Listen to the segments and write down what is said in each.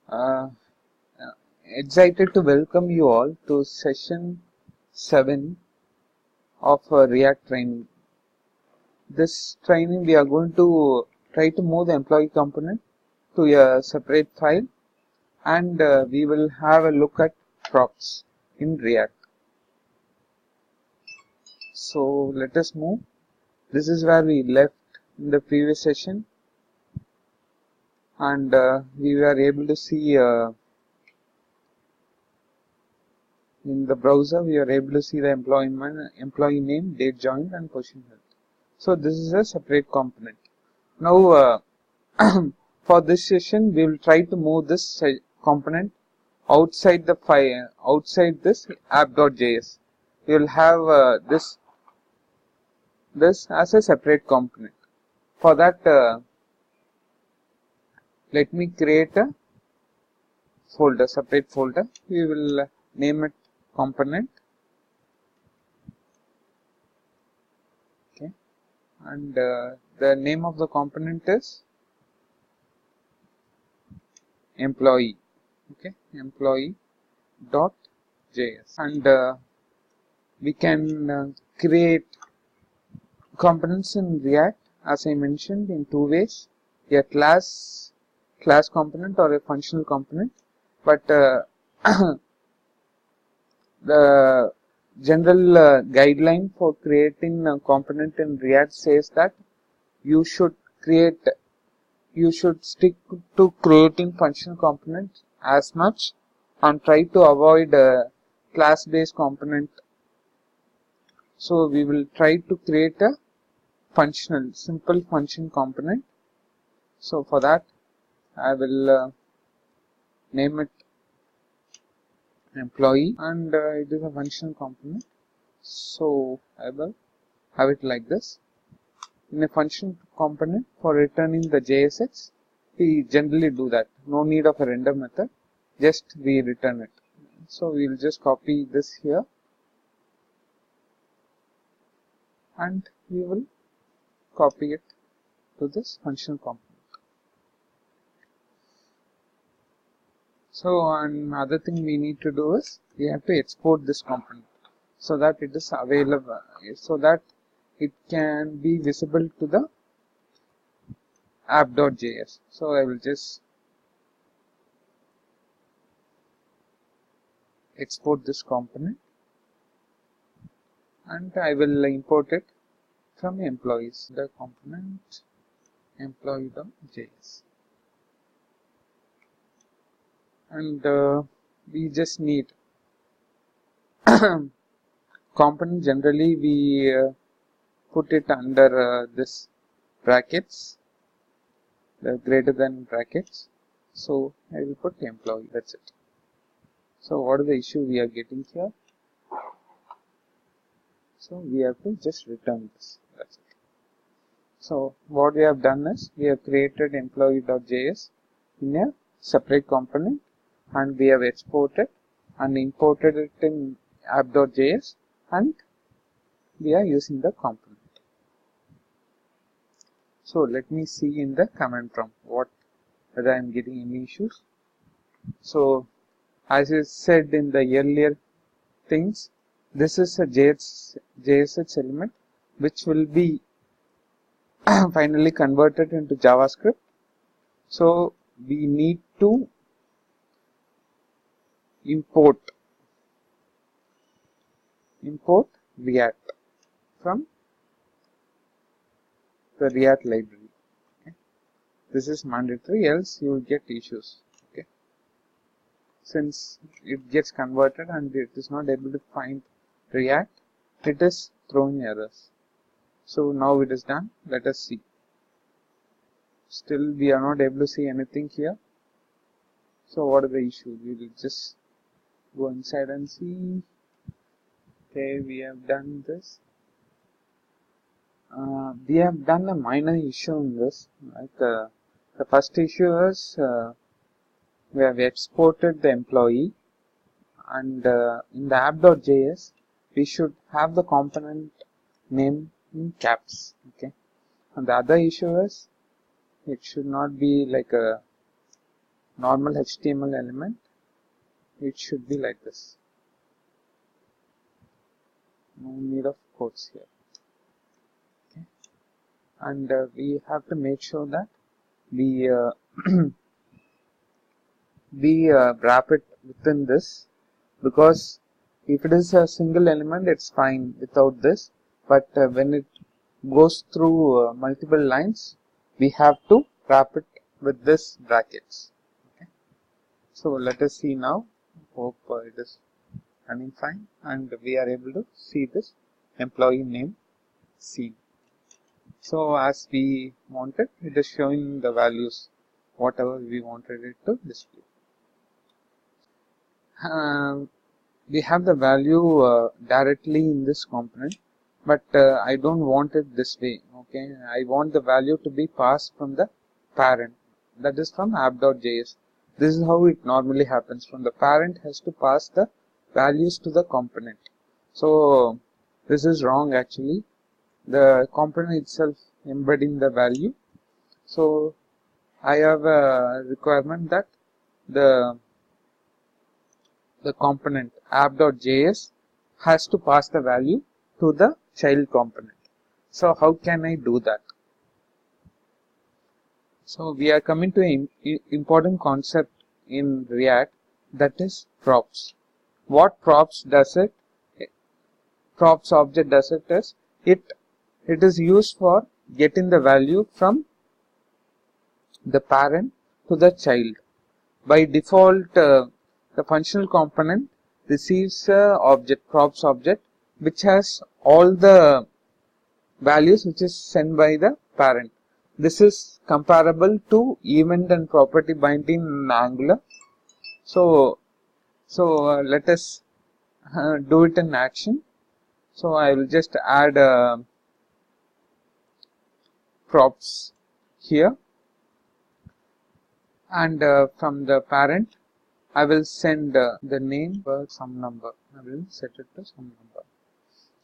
Uh, Excited to welcome you all to session 7 of React training. This training we are going to try to move the employee component to a separate file, and we will have a look at props in React. So let us move. This is where we left in the previous session, and we were able to see in the browser, we are able to see the employee name, date joined, and position held. So this is a separate component. Now, for this session, we will try to move this component outside the file, outside this app.js. We will have this as a separate component. For that, let me create a folder, separate folder. We will name it component. Okay, and the name of the component is employee. Okay, employee.js, and we can create components in React, as I mentioned, in two ways: a class component or a functional component. But the general guideline for creating a component in React says that you should stick to creating functional components as much, and try to avoid class based component. So we will try to create a simple function component. So for that, I will name it employee, and it is a function component. So I will have it like this. In a function component, for returning the JSX, we generally do that. No need of a render method, just we return it. So we will just copy this here, and we will copy it to this function component. So another thing we need to do is we have to export this component so that it is available, so that it can be visible to the app.js. So I will just export this component, and I will import it from employees, the component employee.js. And we just need component. Generally we put it under this brackets, the greater than brackets. So I will put employee, that's it. So what is the issue we are getting here? So we have to just return this, that's it. So what we have done is we have created employee.js in a separate component, and we have exported and imported it in app.js, and we are using the component. So let me see in the command prompt whether I am getting any issues. So as I said in the earlier things, this is a JSX element which will be finally converted into JavaScript. So we need to import React from the React library. Okay. This is mandatory, else you will get issues. Okay. Since it gets converted and it is not able to find React, it is throwing errors. So now it is done. Let us see. Still we are not able to see anything here. So what is the issue? We will just go inside and see. Okay, we have done this. We have done a minor issue in this. Like the first issue is we have exported the employee, and in the app.js we should have the component name in caps. Okay, and the other issue is it should not be like a normal HTML element, it should be like this. No need of quotes here. Okay. And we have to make sure that we we wrap it within this, because if it is a single element, it's fine without this, but when it goes through multiple lines, we have to wrap it with this brackets. Okay. So let us see now. Hope it is running fine, and we are able to see this employee name seen. So as we wanted, it is showing the values whatever we wanted it to display. We have the value directly in this component, but I don't want it this way. Okay, I want the value to be passed from the parent, that is from app.js. This is how it normally happens. From the parent has to pass the values to the component. So this is wrong actually. The component itself embedding the value. So I have a requirement that the component app.js has to pass the value to the child component. So how can I do that? So we are coming to an important concept in React, that is props. What props does it? Props object does it is it is used for getting the value from the parent to the child. By default, the functional component receives a object, props object, which has all the values which is sent by the parent. This is comparable to event and property binding in Angular. So let us do it in action. So I will just add props here, and from the parent I will send the name for some number. I will set it to some number.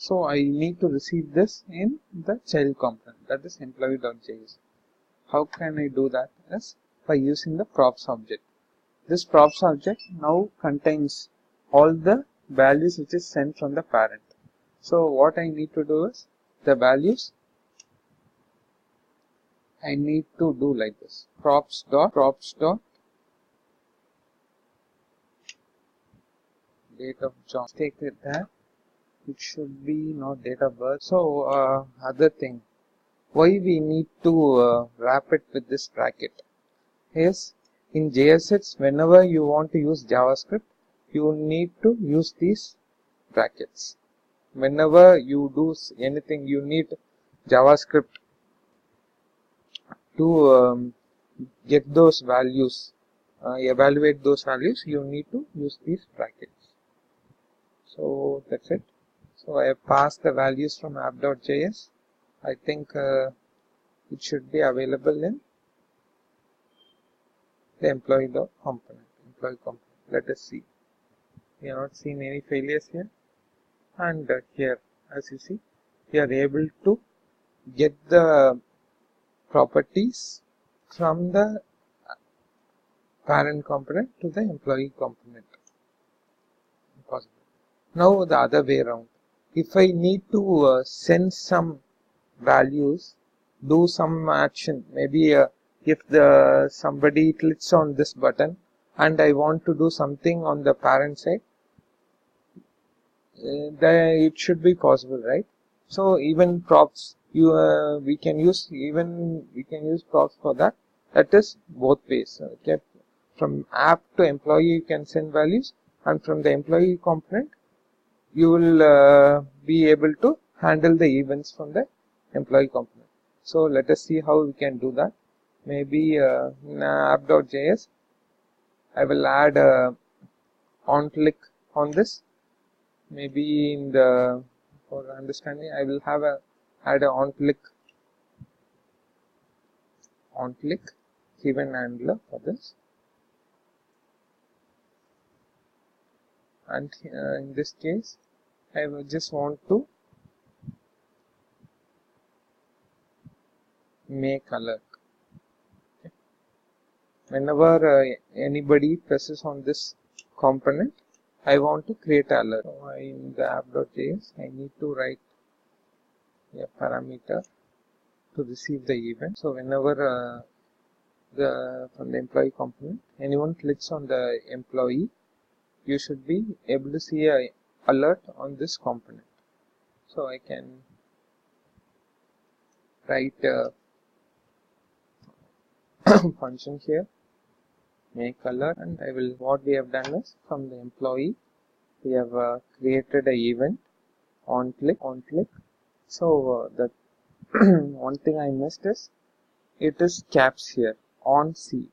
So I need to receive this in the child component, that is employee.js. How can I do that? Is by using the props object. This props object now contains all the values which is sent from the parent. So what I need to do is the values I need to do like this. Props dot date of job. Take it there. It should be not date of birth. So other thing, why we need to wrap it with this bracket is in JSX, whenever you want to use JavaScript, you need to use these brackets. Whenever you do anything, you need JavaScript to get those values, evaluate those values. You need to use these brackets. So that's it. So I have passed the values from app.js. I think it should be available in the employee component. Let us see. We are not seeing any failures here. And here, as you see, we are able to get the properties from the parent component to the employee component. Possible. Now the other way around. If I need to send some values, do some action, maybe if somebody clicks on this button and I want to do something on the parent side, it should be possible, right? So even props, we can use props for that. That is both ways. Okay, from app to employee you can send values, and from the employee component you will be able to handle the events from the employee component. So let us see how we can do that. Maybe in app.js I will add on click on this. Maybe in the, for understanding, I will have add a on click event handler for this. And in this case I will just want to make alert. Okay. whenever anybody presses on this component, I want to create an alert. So in the app.js, I need to write a parameter to receive the event. So whenever from the employee component, anyone clicks on the employee, you should be able to see a alert on this component. So I can write a function here, make alert, and I will, what we have done is from the employee we have created a event on click. So the one thing I missed is it is caps here on C.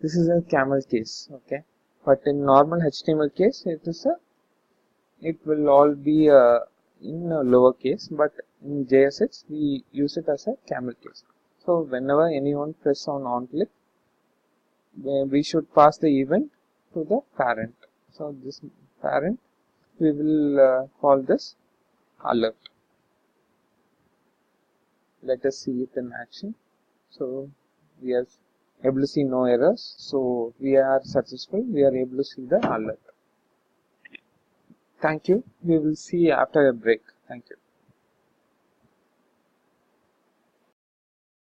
This is a camel case, okay, but in normal HTML case it will all be in a lower case, but in JSX we use it as a camel case. So whenever anyone press on click, we should pass the event to the parent. So this parent, we will call this alert. Let us see it in action. So we are able to see no errors. So we are successful. We are able to see the alert. Thank you. We will see after a break. Thank you.